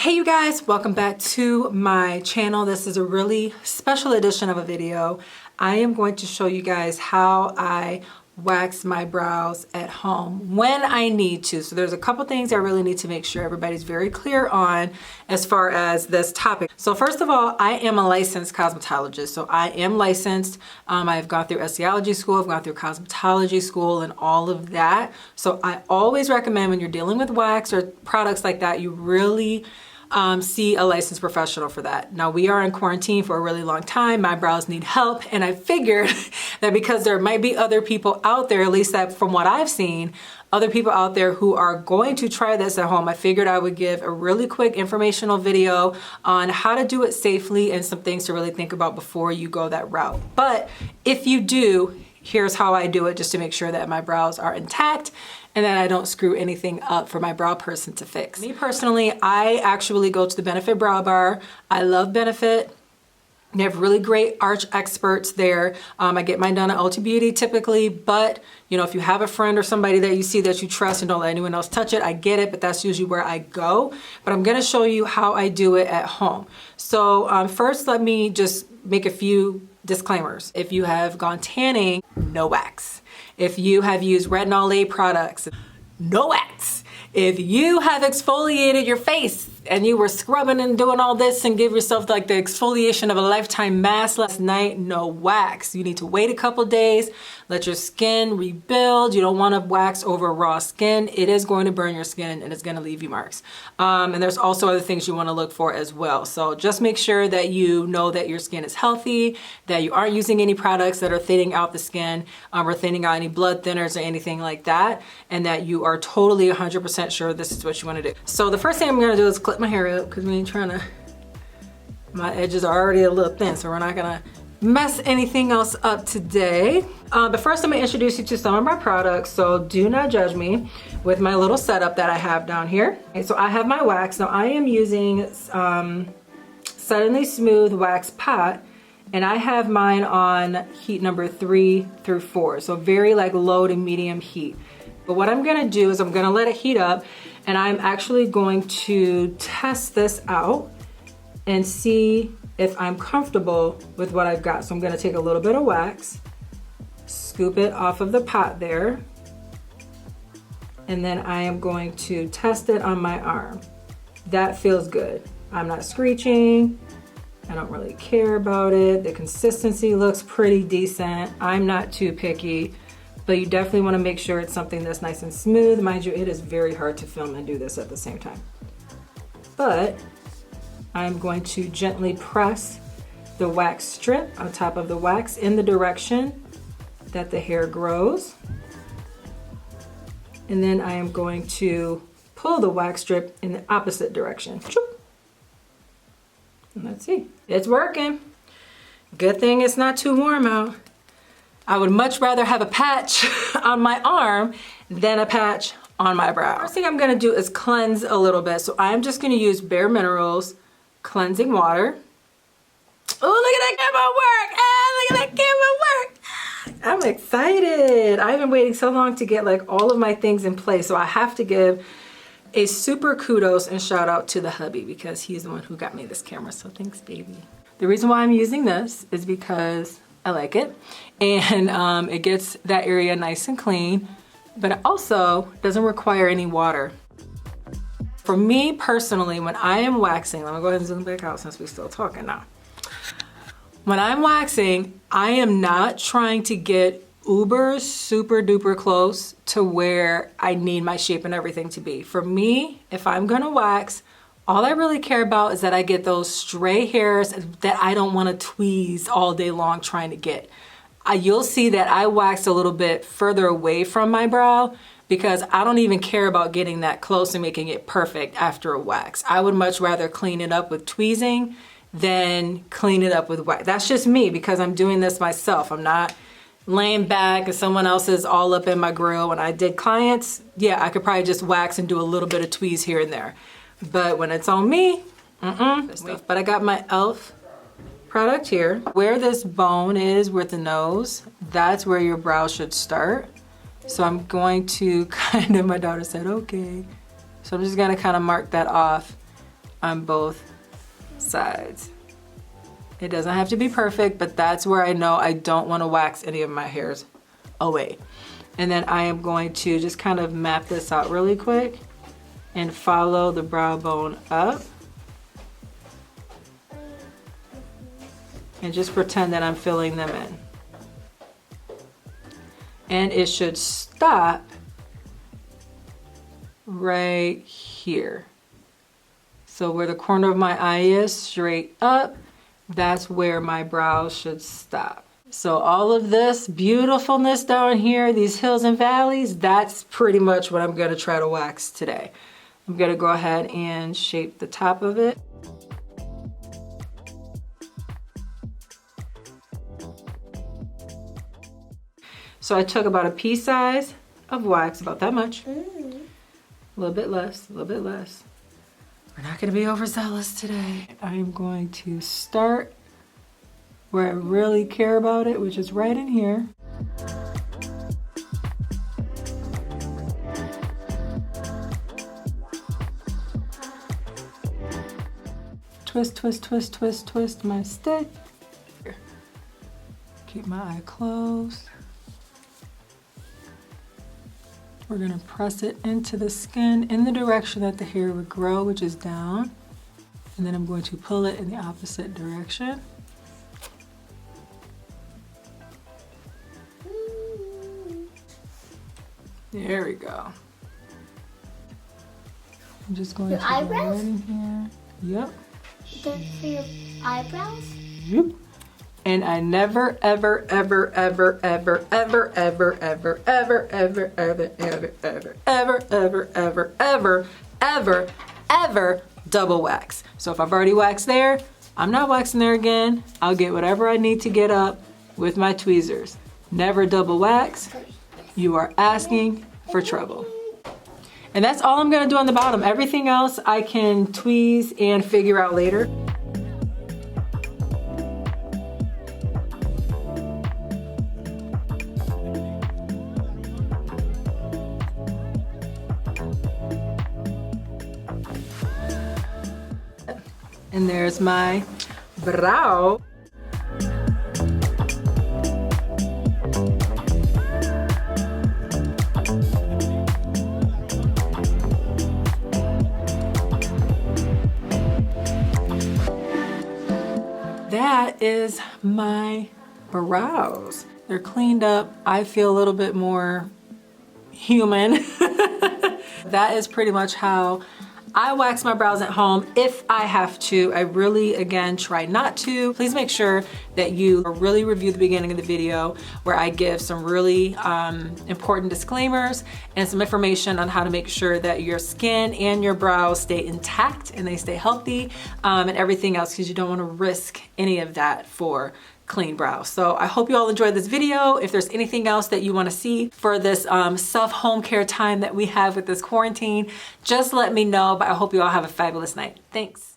Hey you guys, welcome back to my channel. This is a really special edition of a video. I am going to show you guys how I wax my brows at home when I need to. So there's a couple things I really need to make sure everybody's very clear on as far as this topic. So first of all, I am a licensed cosmetologist. So I am licensed. I've gone through estheology school, I've gone through cosmetology school and all of that. So I always recommend when you're dealing with wax or products like that, you really see a licensed professional for that. Now we are in quarantine for a really long time. My brows need help. And I figured that because there might be other people out there, at least that from what I've seen, other people out there who are going to try this at home, I figured I would give a really quick informational video on how to do it safely and some things to really think about before you go that route. But if you do, here's how I do it just to make sure that my brows are intact and that I don't screw anything up for my brow person to fix. Me personally, I actually go to the Benefit Brow Bar. I love Benefit. They have really great arch experts there. I get mine done at Ulta Beauty typically, but you know, if you have a friend or somebody that you see that you trust and don't let anyone else touch it, I get it, but that's usually where I go. But I'm gonna show you how I do it at home. So first, let me just make a few disclaimers. If you have gone tanning, no wax. If you have used retinol A products, no wax. If you have exfoliated your face and you were scrubbing and doing all this and give yourself like the exfoliation of a lifetime mask last night, no wax. You need to wait a couple days, let your skin rebuild. You don't want to wax over raw skin. It is going to burn your skin and it's going to leave you marks. And there's also other things you want to look for as well. So just make sure that you know that your skin is healthy, that you aren't using any products that are thinning out the skin or thinning out any blood thinners or anything like that, and that you are totally 100% sure this is what you want to do. So the first thing I'm going to do is clip my hair up because we ain't trying to, my edges are already a little thin, so we're not going to mess anything else up today. But first I'm going to introduce you to some of my products, so do not judge me with my little setup that I have down here. Okay, so I have my wax. Now I am using Suddenly Smooth Wax Pot, and I have mine on heat number 3 through 4, so very like low to medium heat. But what I'm gonna do is I'm gonna let it heat up, and I'm actually going to test this out and see if I'm comfortable with what I've got. So I'm gonna take a little bit of wax, scoop it off of the pot there, and then I am going to test it on my arm. That feels good. I'm not screeching. I don't really care about it. The consistency looks pretty decent. I'm not too picky. But you definitely want to make sure it's something that's nice and smooth. Mind you, it is very hard to film and do this at the same time. But I'm going to gently press the wax strip on top of the wax in the direction that the hair grows. And then I am going to pull the wax strip in the opposite direction. And let's see, it's working. Good thing it's not too warm out. I would much rather have a patch on my arm than a patch on my brow. First thing I'm gonna do is cleanse a little bit. So I'm just gonna use Bare Minerals cleansing water. Oh, look at that camera work. Ah, look at that camera work. I'm excited. I've been waiting so long to get like all of my things in place. So I have to give a super kudos and shout out to the hubby because he's the one who got me this camera. So thanks, baby. The reason why I'm using this is because I like it, and it gets that area nice and clean, but it also doesn't require any water. For me personally, when I am waxing, let me go ahead and zoom back out since we're still talking now. When I'm waxing, I am not trying to get uber super duper close to where I need my shape and everything to be. For me, if I'm gonna wax, all I really care about is that I get those stray hairs that I don't want to tweeze all day long trying to get. You'll see that I waxed a little bit further away from my brow because I don't even care about getting that close and making it perfect after a wax. I would much rather clean it up with tweezing than clean it up with wax. That's just me because I'm doing this myself. I'm not laying back and someone else is all up in my grill. When I did clients, yeah, I could probably just wax and do a little bit of tweeze here and there. But when it's on me, But I got my e.l.f. product here. Where this bone is with the nose, that's where your brow should start. So I'm going to my daughter said, okay. So I'm just gonna kind of mark that off on both sides. It doesn't have to be perfect, but that's where I know I don't want to wax any of my hairs away. And then I am going to just kind of map this out really quick and follow the brow bone up. And just pretend that I'm filling them in. And it should stop right here. So where the corner of my eye is, straight up, that's where my brows should stop. So all of this beautifulness down here, these hills and valleys, that's pretty much what I'm gonna try to wax today. I'm gonna go ahead and shape the top of it. So I took about a pea size of wax, about that much. A little bit less, a little bit less. We're not gonna be overzealous today. I'm going to start where I really care about it, which is right in here. Twist, twist, twist, twist, twist my stick. Here. Keep my eye closed. We're gonna press it into the skin in the direction that the hair would grow, which is down. And then I'm going to pull it in the opposite direction. There we go. I'm just going to go right in here. Yep. That's for your eyebrows? Yep. And I never, ever, ever, ever, ever, ever, ever, ever, ever, ever, ever, ever, ever, ever, ever, ever, ever, ever, ever double wax. So if I've already waxed there, I'm not waxing there again. I'll get whatever I need to get up with my tweezers. Never double wax. You are asking for trouble. And that's all I'm gonna do on the bottom. Everything else I can tweeze and figure out later. And there's my brow. That is my brows. They're cleaned up. I feel a little bit more human. That is pretty much how I wax my brows at home if I have to. I really, again, try not to. Please make sure that you really review the beginning of the video where I give some really important disclaimers and some information on how to make sure that your skin and your brows stay intact and they stay healthy and everything else, because you don't want to risk any of that for clean brows. So I hope you all enjoyed this video. If there's anything else that you want to see for this self-home care time that we have with this quarantine, just let me know. But I hope you all have a fabulous night. Thanks.